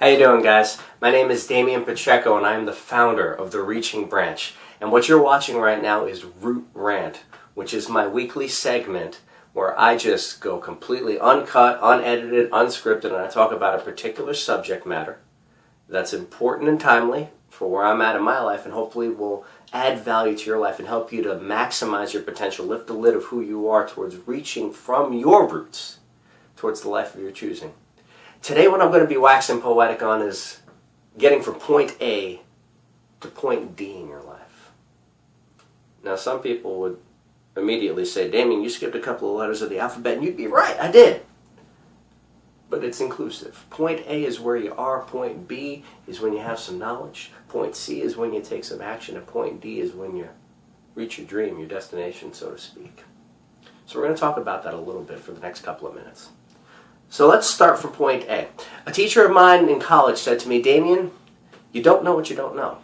How you doing, guys? My name is Damian Pacheco and I am the founder of The Reaching Branch. And what you're watching right now is Rant, which is my weekly segment where I just go completely uncut, unedited, unscripted, and I talk about a particular subject matter that's important and timely for where I'm at in my life, and hopefully will add value to your life and help you to maximize your potential, lift the lid of who you are towards reaching from your roots towards the life of your choosing. Today what I'm going to be waxing poetic on is getting from point A to point D in your life. Now some people would immediately say, Damien, you skipped a couple of letters of the alphabet, and you'd be right, I did. But it's inclusive. Point A is where you are, point B is when you have some knowledge, point C is when you take some action, and point D is when you reach your dream, your destination, so to speak. So we're going to talk about that a little bit for the next couple of minutes. So let's start from point A. A teacher of mine in college said to me, Damien, you don't know what you don't know.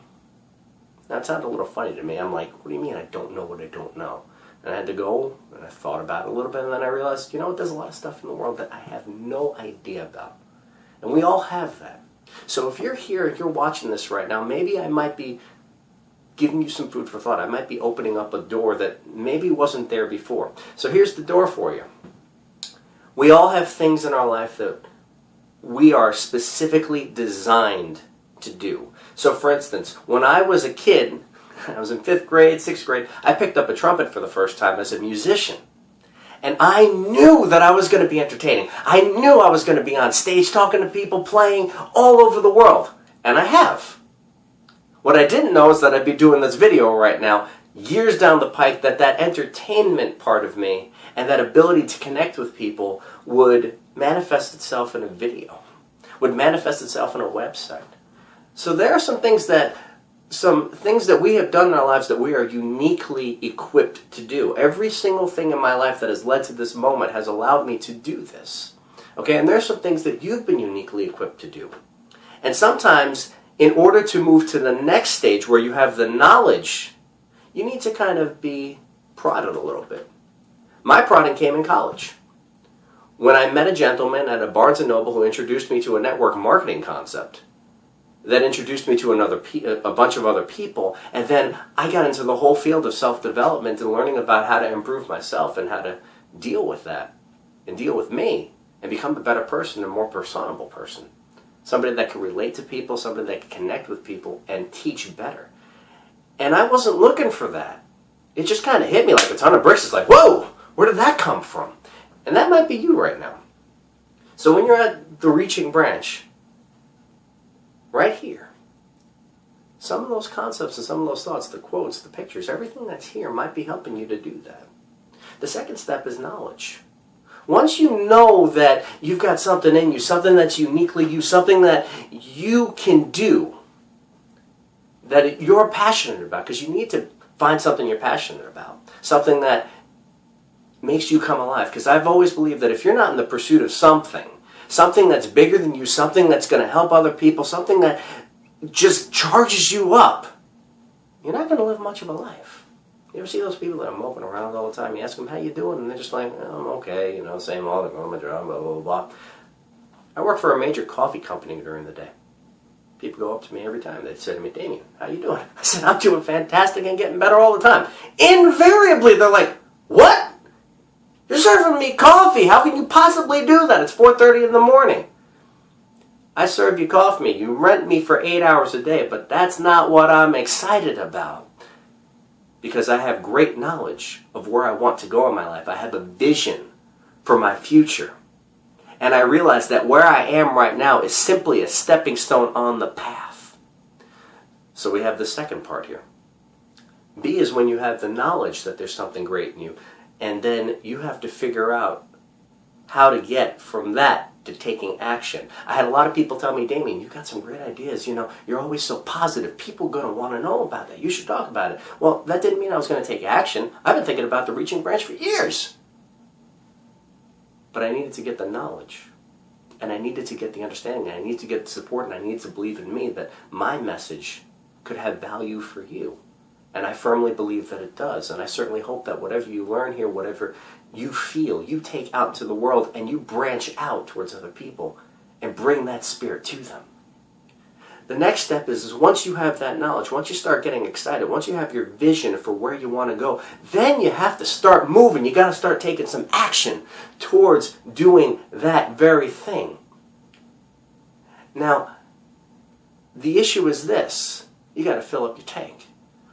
Now it sounded a little funny to me. I'm like, what do you mean I don't know what I don't know? And I had to go, and I thought about it a little bit, and then I realized, you know, there's a lot of stuff in the world that I have no idea about. And we all have that. So if you're here and you're watching this right now, maybe I might be giving you some food for thought. I might be opening up a door that maybe wasn't there before. So here's the door for you. We all have things in our life that we are specifically designed to do. So for instance, when I was a kid, I was in 5th grade, 6th grade, I picked up a trumpet for the first time as a musician. And I knew that I was going to be entertaining. I knew I was going to be on stage talking to people, playing all over the world. And I have. What I didn't know is that I'd be doing this video right now, years down the pike, that entertainment part of me and that ability to connect with people would manifest itself in a video, would manifest itself in a website. So there are some things that we have done in our lives that we are uniquely equipped to do. Every single thing in my life that has led to this moment has allowed me to do this. Okay, and there are some things that you've been uniquely equipped to do. And sometimes, in order to move to the next stage where you have the knowledge, you need to kind of be prodded a little bit. My prodding came in college, when I met a gentleman at a Barnes & Noble who introduced me to a network marketing concept that introduced me to a bunch of other people, and then I got into the whole field of self-development and learning about how to improve myself and how to deal with that and deal with me and become a better person, a more personable person. Somebody that can relate to people, somebody that can connect with people and teach better. And I wasn't looking for that. It just kind of hit me like a ton of bricks. It's like, whoa, where did that come from? And that might be you right now. So when you're at the reaching branch, right here, some of those concepts and some of those thoughts, the quotes, the pictures, everything that's here might be helping you to do that. The second step is knowledge. Once you know that you've got something in you, something that's uniquely you, something that you can do, that you're passionate about, because you need to find something you're passionate about, something that makes you come alive. Because I've always believed that if you're not in the pursuit of something that's bigger than you, something that's going to help other people, something that just charges you up, you're not going to live much of a life. You ever see those people that are moping around all the time? You ask them, how you doing? And they're just like, oh, I'm okay, you know, same old, I'm going to my job, blah, blah, blah, blah. I work for a major coffee company during the day. People go up to me every time. They say to me, Damien, how you doing? I said, I'm doing fantastic and getting better all the time. Invariably, they're like, what? You're serving me coffee. How can you possibly do that? It's 4:30 in the morning. I serve you coffee. You rent me for 8 hours a day, but that's not what I'm excited about. Because I have great knowledge of where I want to go in my life. I have a vision for my future. And I realize that where I am right now is simply a stepping stone on the path. So we have the second part here. B is when you have the knowledge that there's something great in you. And then you have to figure out how to get from that to taking action. I had a lot of people tell me, Damien, you've got some great ideas. You know, you're always so positive. People are going to want to know about that. You should talk about it. Well, that didn't mean I was going to take action. I've been thinking about the reaching branch for years. But I needed to get the knowledge. And I needed to get the understanding. And I needed to get the support. And I needed to believe in me that my message could have value for you. And I firmly believe that it does. And I certainly hope that whatever you learn here, whatever you feel, you take out into the world and you branch out towards other people and bring that spirit to them. The next step is once you have that knowledge, once you start getting excited, once you have your vision for where you want to go, then you have to start moving. You got to start taking some action towards doing that very thing. Now, the issue is this. You got to fill up your tank.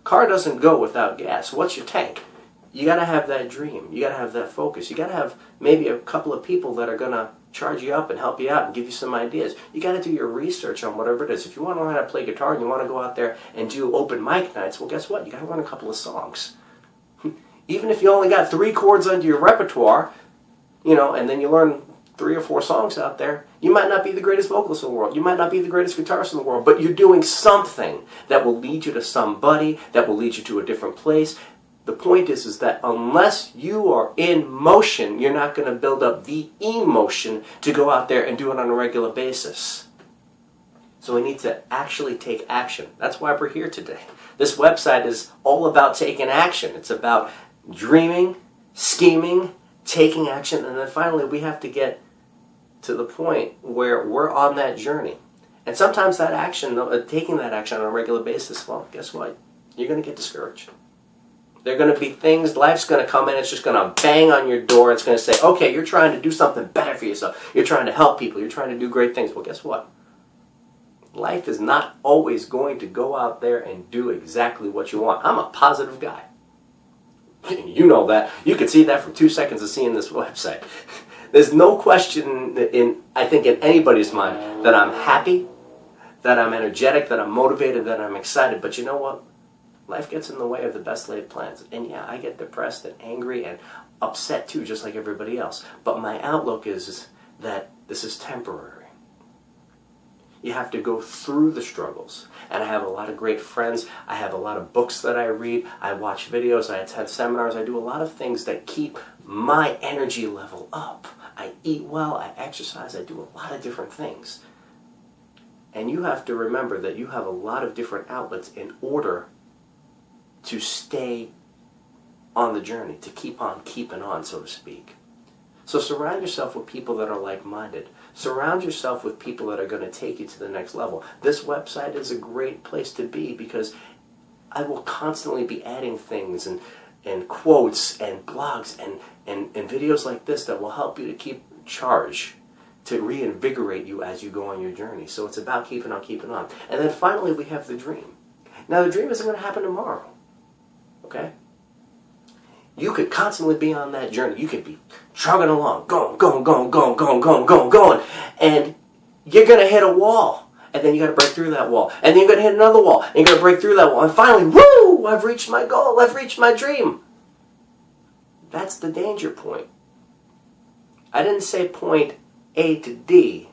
Car doesn't go without gas. What's your tank? You got to have that dream. You got to have that focus. You got to have maybe a couple of people that are going to charge you up and help you out and give you some ideas. You got to do your research on whatever it is. If you want to learn how to play guitar and you want to go out there and do open mic nights, well, guess what? You got to learn a couple of songs. Even if you only got 3 chords under your repertoire, and then you learn 3 or 4 songs out there, you might not be the greatest vocalist in the world. You might not be the greatest guitarist in the world, but you're doing something that will lead you to somebody, that will lead you to a different place. The point is that unless you are in motion, you're not going to build up the emotion to go out there and do it on a regular basis. So we need to actually take action. That's why we're here today. This website is all about taking action. It's about dreaming, scheming, taking action, and then finally we have to get to the point where we're on that journey. And sometimes that action, taking that action on a regular basis, well, guess what? You're going to get discouraged. There are going to be things, life's going to come in, it's just going to bang on your door. It's going to say, okay, you're trying to do something better for yourself. You're trying to help people. You're trying to do great things. Well, guess what? Life is not always going to go out there and do exactly what you want. I'm a positive guy. You know that. You can see that from 2 seconds of seeing this website. There's no question I think in anybody's mind that I'm happy, that I'm energetic, that I'm motivated, that I'm excited. But you know what? Life gets in the way of the best laid plans. And yeah, I get depressed and angry and upset too, just like everybody else. But my outlook is that this is temporary. You have to go through the struggles. And I have a lot of great friends. I have a lot of books that I read. I watch videos. I attend seminars. I do a lot of things that keep my energy level up. I eat well. I exercise. I do a lot of different things. And you have to remember that you have a lot of different outlets in order to stay on the journey, to keep on keeping on, so to speak. So surround yourself with people that are like-minded. Surround yourself with people that are going to take you to the next level. This website is a great place to be because I will constantly be adding things and quotes and blogs and videos like this that will help you to keep charge, to reinvigorate you as you go on your journey. So it's about keeping on keeping on. And then finally we have the dream. Now the dream isn't going to happen tomorrow. Okay? You could constantly be on that journey. You could be chugging along, going, and you're going to hit a wall. And then you got to break through that wall. And then you're going to hit another wall. And you're going to break through that wall. And finally, woo! I've reached my goal. I've reached my dream. That's the danger point. I didn't say point A to D.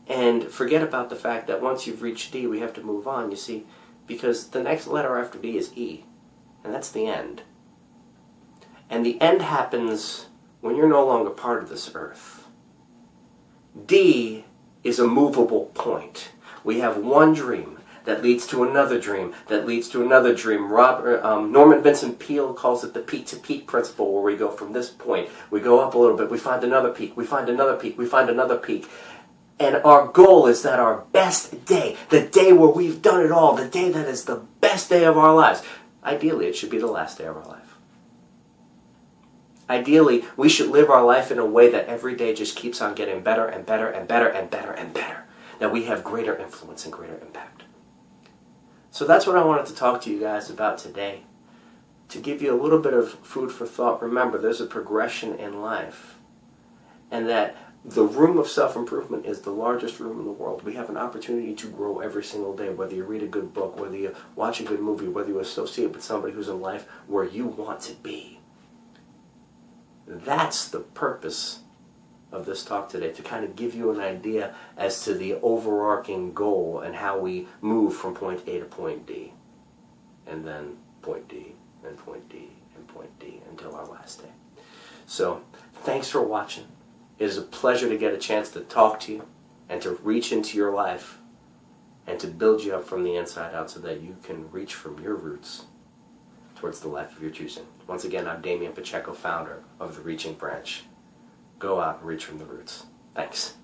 And forget about the fact that once you've reached D, we have to move on, you see. Because the next letter after D is E. And that's the end. And the end happens when you're no longer part of this earth. D is a movable point. We have one dream that leads to another dream, that leads to another dream. Norman Vincent Peale calls it the peak-to-peak principle, where we go from this point, we go up a little bit, we find another peak, we find another peak, we find another peak. And our goal is that our best day, the day where we've done it all, the day that is the best day of our lives, ideally it should be the last day of our life. Ideally, we should live our life in a way that every day just keeps on getting better and better and better and better and better. That we have greater influence and greater impact. So that's what I wanted to talk to you guys about today. To give you a little bit of food for thought. Remember, there's a progression in life. And that the room of self-improvement is the largest room in the world. We have an opportunity to grow every single day, whether you read a good book, whether you watch a good movie, whether you associate with somebody who's in life where you want to be. That's the purpose of this talk today, to kind of give you an idea as to the overarching goal and how we move from point A to point D, and then point D, and point D, and point D, until our last day. So, thanks for watching. It is a pleasure to get a chance to talk to you and to reach into your life and to build you up from the inside out so that you can reach from your roots towards the life of your choosing. Once again, I'm Damian Pacheco, founder of The Reaching Branch. Go out and reach from the roots. Thanks.